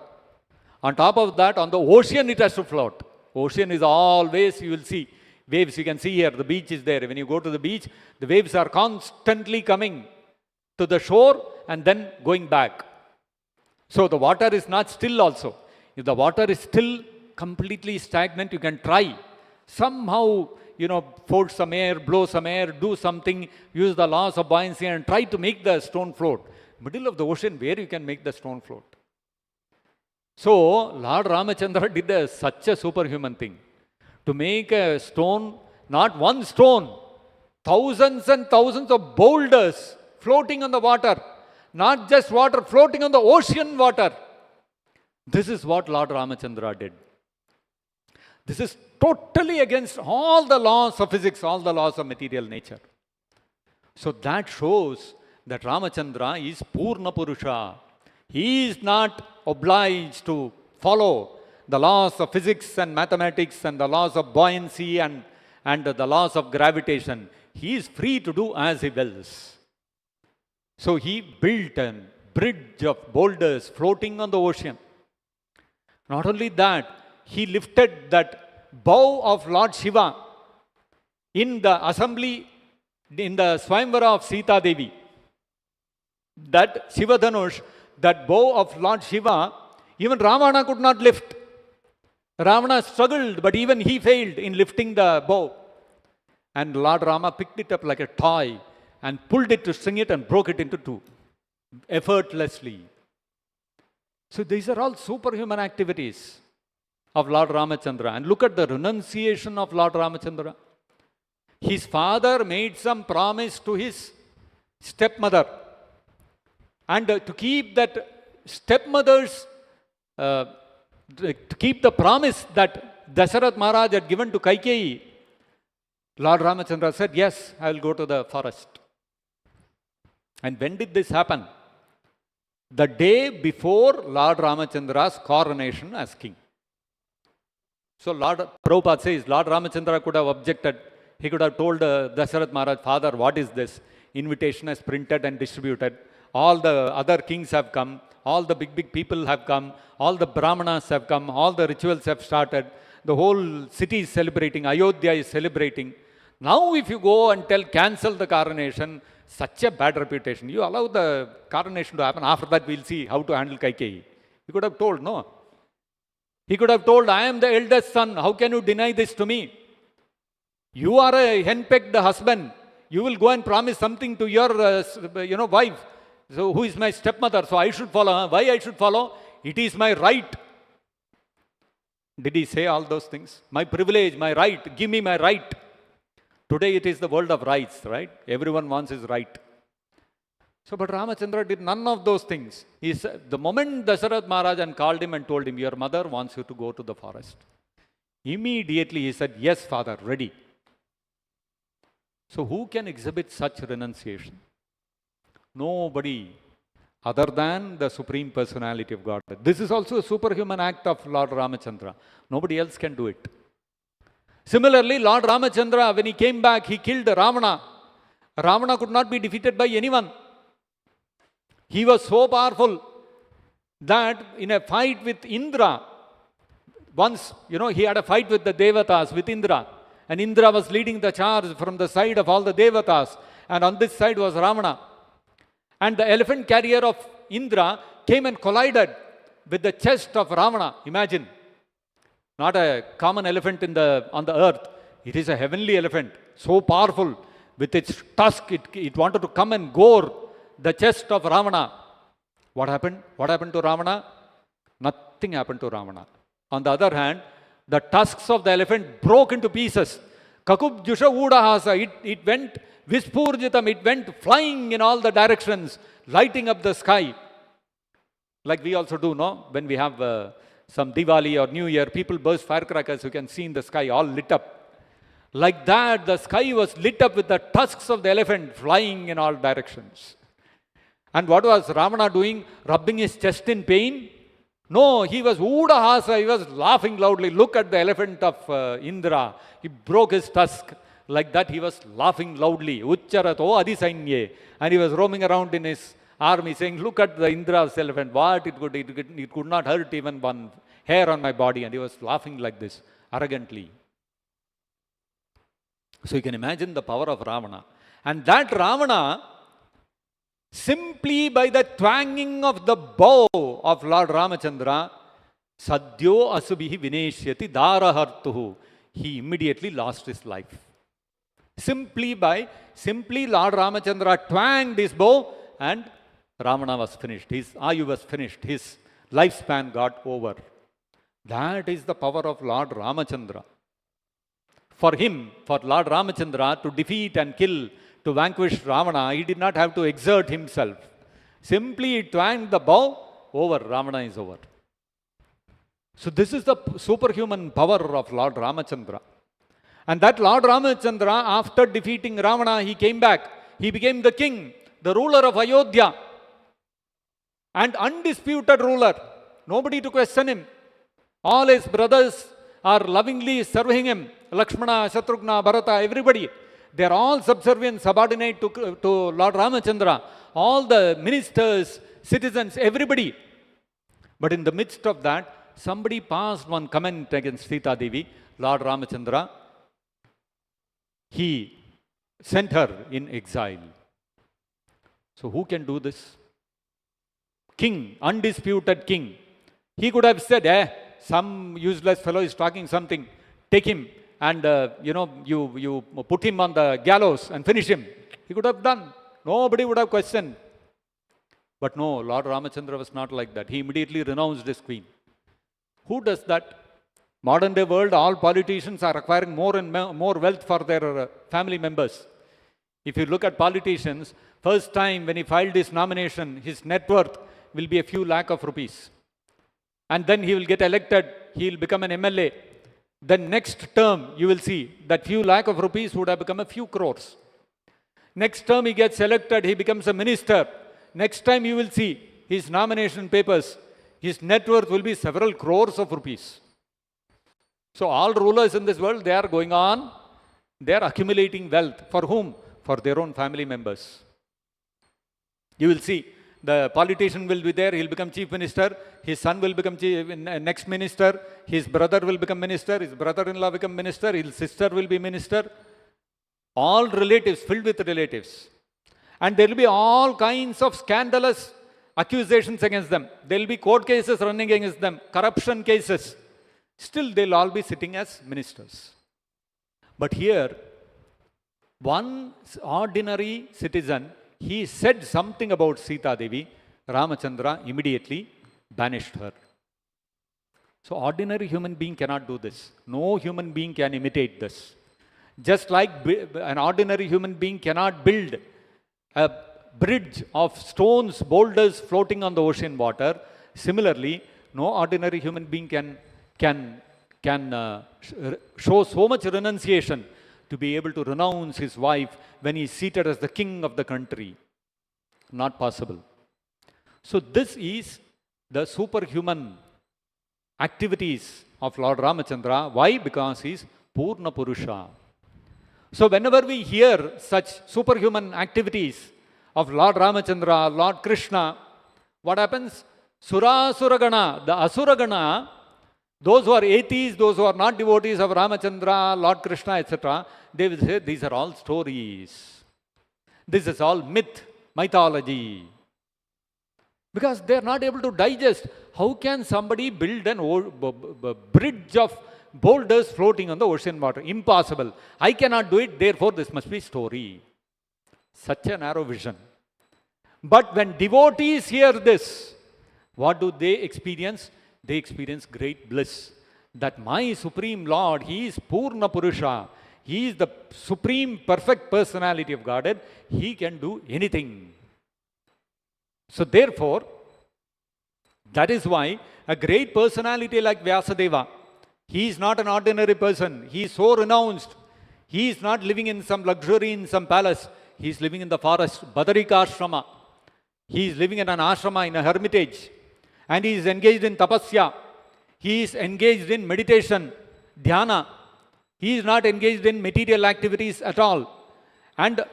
On top of that, on the ocean it has to float. Ocean is always, you will see waves. You can see here, the beach is there. When you go to the beach, the waves are constantly coming to the shore and then going back. So the water is not still also. If the water is still completely stagnant, you can try. Somehow, force some air, blow some air, do something, use the laws of buoyancy and try to make the stone float. Middle of the ocean, where you can make the stone float? So, Lord Ramachandra did such a superhuman thing. To make a stone, not one stone, thousands and thousands of boulders floating on the water. Not just water, floating on the ocean water. This is what Lord Ramachandra did. This is totally against all the laws of physics, all the laws of material nature. So that shows that Ramachandra is Purna Purusha. He is not obliged to follow the laws of physics and mathematics and the laws of buoyancy and the laws of gravitation. He is free to do as he wills. So he built a bridge of boulders floating on the ocean. Not only that, he lifted that bow of Lord Shiva in the assembly, in the Swayamvara of Sita Devi. That Shiva Dhanush, that bow of Lord Shiva, even Ravana could not lift. Ravana struggled, but even he failed in lifting the bow. And Lord Rama picked it up like a toy and pulled it to string it and broke it into two, effortlessly. So these are all superhuman activities of Lord Ramachandra. And look at the renunciation of Lord Ramachandra. His father made some promise to his stepmother. And to keep that stepmother's, to keep the promise that Dasarath Maharaj had given to Kaikeyi, Lord Ramachandra said, yes, I will go to the forest. And when did this happen? The day before Lord Ramachandra's coronation as king. So Lord Prabhupada says, Lord Ramachandra could have objected. He could have told Dasarath Maharaj, Father, what is this? Invitation is printed and distributed. All the other kings have come. All the big people have come. All the Brahmanas have come. All the rituals have started. The whole city is celebrating. Ayodhya is celebrating. Now if you go and cancel the coronation, such a bad reputation. You allow the coronation to happen. After that, we'll see how to handle Kaikeyi. He could have told, no. He could have told, I am the eldest son. How can you deny this to me? You are a henpecked husband. You will go and promise something to your wife. So who is my stepmother? So I should follow. Why I should follow? It is my right. Did he say all those things? My privilege, my right. Give me my right. Today it is the world of rights, right? Everyone wants his right. So, but Ramachandra did none of those things. He said, the moment Dasarath Maharaj called him and told him, your mother wants you to go to the forest. Immediately he said, yes, father, ready. So who can exhibit such renunciation? Nobody other than the Supreme Personality of God. This is also a superhuman act of Lord Ramachandra. Nobody else can do it. Similarly, Lord Ramachandra, when he came back, he killed Ravana. Ravana could not be defeated by anyone. He was so powerful that in a fight with Indra, once, he had a fight with the Devatas, with Indra. And Indra was leading the charge from the side of all the Devatas. And on this side was Ravana. And the elephant carrier of Indra came and collided with the chest of Ravana. Imagine. Not a common elephant on the earth. It is a heavenly elephant. So powerful. With its tusk, it wanted to come and gore the chest of Ravana. What happened? What happened to Ravana? Nothing happened to Ravana. On the other hand, the tusks of the elephant broke into pieces. Kakub Jusha Udahasa. It went Vispurjitam. It went flying in all the directions, lighting up the sky. Like we also do, no? When we have some Diwali or New Year, people burst firecrackers, you can see in the sky all lit up. Like that, the sky was lit up with the tusks of the elephant flying in all directions. And what was Ravana doing? Rubbing his chest in pain? No, he was Udahasa, he was laughing loudly. Look at the elephant of Indra. He broke his tusk. Like that, he was laughing loudly. Uchcharato adisainnye. And he was roaming around in his army saying, look at the Indra's elephant. What? It could not hurt even one hair on my body. And he was laughing like this. arrogantly. So you can imagine the power of Ravana. And that Ravana, simply by the twanging of the bow of Lord Ramachandra, Sadhyo Asubhihi Vineshyati Darahartuhu, he immediately lost his life. Simply Lord Ramachandra twanged his bow and Ravana was finished. His Ayu was finished. His lifespan got over. That is the power of Lord Ramachandra. For him, for Lord Ramachandra to defeat and kill, to vanquish Ravana, he did not have to exert himself. Simply he twanged the bow, over, Ravana is over. So this is the superhuman power of Lord Ramachandra. And that Lord Ramachandra, after defeating Ravana, he came back. He became the king, the ruler of Ayodhya. And undisputed ruler. Nobody to question him. All his brothers are lovingly serving him. Lakshmana, Shatrughna, Bharata, everybody. They are all subservient, subordinate to Lord Ramachandra. All the ministers, citizens, everybody. But in the midst of that, somebody passed one comment against Sita Devi. Lord Ramachandra, he sent her in exile. So who can do this? King, undisputed king. He could have said, some useless fellow is talking something. Take him and, you put him on the gallows and finish him. He could have done. Nobody would have questioned. But no, Lord Ramachandra was not like that. He immediately renounced his queen. Who does that? Modern day world, all politicians are acquiring more and more wealth for their family members. If you look at politicians, first time when he filed his nomination, his net worth will be a few lakh of rupees. And then he will get elected, he will become an MLA. Then next term, you will see that few lakh of rupees would have become a few crores. Next term he gets elected, he becomes a minister. Next time you will see his nomination papers, his net worth will be several crores of rupees. So all rulers in this world, they are going on, they are accumulating wealth. For whom? For their own family members. You will see, the politician will be there, he will become chief minister, his son will become next minister, his brother will become minister, his brother-in-law become minister, his sister will be minister. All relatives, filled with relatives. And there will be all kinds of scandalous accusations against them. There will be court cases running against them, corruption cases. Still, they will all be sitting as ministers. But here, one ordinary citizen, he said something about Sita Devi, Ramachandra immediately banished her. So ordinary human being cannot do this. No human being can imitate this. Just like an ordinary human being cannot build a bridge of stones, boulders floating on the ocean water, similarly, no ordinary human being can show so much renunciation to be able to renounce his wife when he is seated as the king of the country. Not possible. So this is the superhuman activities of Lord Ramachandra. Why? Because he is Purna Purusha. So whenever we hear such superhuman activities of Lord Ramachandra, Lord Krishna, what happens? Suragana, the Asuragana, those who are atheists, those who are not devotees of Ramachandra, Lord Krishna, etc., they will say these are all stories. This is all myth, mythology. Because they are not able to digest. How can somebody build a bridge of boulders floating on the ocean water? Impossible. I cannot do it, therefore this must be story. Such a narrow vision. But when devotees hear this, what do they experience? They experience great bliss. That my Supreme Lord, He is Purna Purusha. He is the supreme perfect personality of Godhead. He can do anything. So therefore, that is why a great personality like Vyasadeva, he is not an ordinary person. He is so renounced. He is not living in some luxury in some palace. He is living in the forest, Badarika Ashrama. He is living in an ashrama, in a hermitage. And he is engaged in tapasya. He is engaged in meditation, dhyana. He is not engaged in material activities at all. And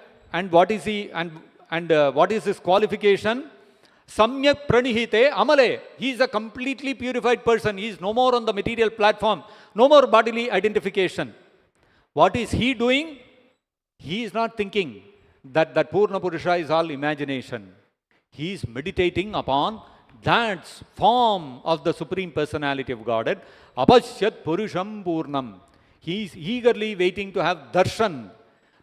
what is he? And what is his qualification? Samyak pranihite amale. He is a completely purified person. He is no more on the material platform. No more bodily identification. What is he doing? He is not thinking that Purna Purusha is all imagination. He is meditating upon that form of the Supreme Personality of Godhead. Apashyat Purusham Purnam. He is eagerly waiting to have darshan,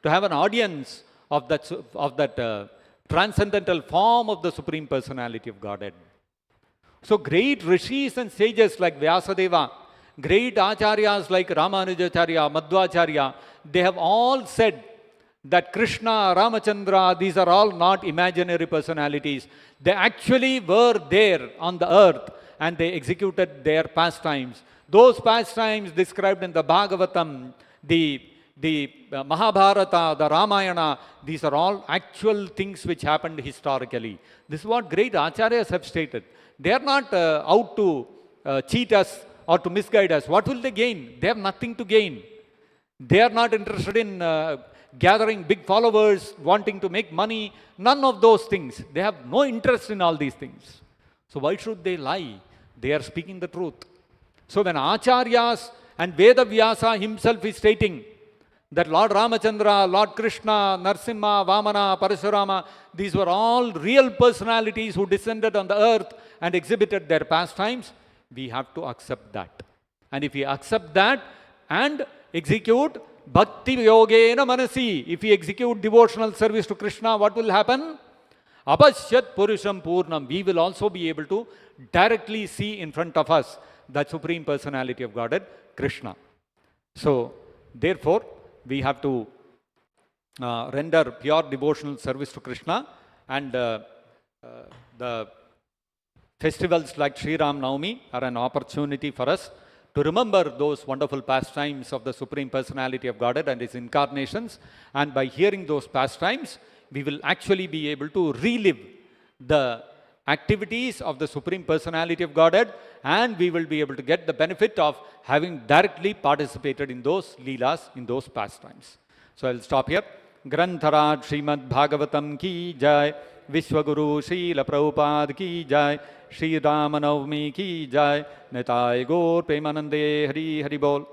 to have an audience of that transcendental form of the Supreme Personality of Godhead. So great rishis and sages like Vyasadeva, great acharyas like Ramanujacharya, Madhvacharya, they have all said that Krishna, Ramachandra, these are all not imaginary personalities. They actually were there on the earth and they executed their pastimes. Those pastimes described in the Bhagavatam, the Mahabharata, the Ramayana, these are all actual things which happened historically. This is what great acharyas have stated. They are not out to cheat us or to misguide us. What will they gain? They have nothing to gain. They are not interested in gathering big followers, wanting to make money. None of those things. They have no interest in all these things. So why should they lie? They are speaking the truth. So when acharyas and Vedavyasa himself is stating that Lord Ramachandra, Lord Krishna, Narasimha, Vamana, Parashurama, these were all real personalities who descended on the earth and exhibited their pastimes, we have to accept that. And if we accept that and execute Bhakti Yogena Manasi, if we execute devotional service to Krishna, what will happen? Apashyat Purusham Purnam. We will also be able to directly see in front of us the Supreme Personality of Godhead, Krishna. So, therefore, we have to render pure devotional service to Krishna, and the festivals like Sri Ram Navami are an opportunity for us to remember those wonderful pastimes of the Supreme Personality of Godhead and His incarnations, and by hearing those pastimes, we will actually be able to relive the activities of the Supreme Personality of Godhead, and we will be able to get the benefit of having directly participated in those leelas, in those pastimes. So I will stop here. Grantharaj Srimad-Bhagavatam ki jai, Vishwaguru Srila Prabhupada ki jai, Sri Rama Navami ki jai, Nitai Gaur Premanande Hari Hari Bol.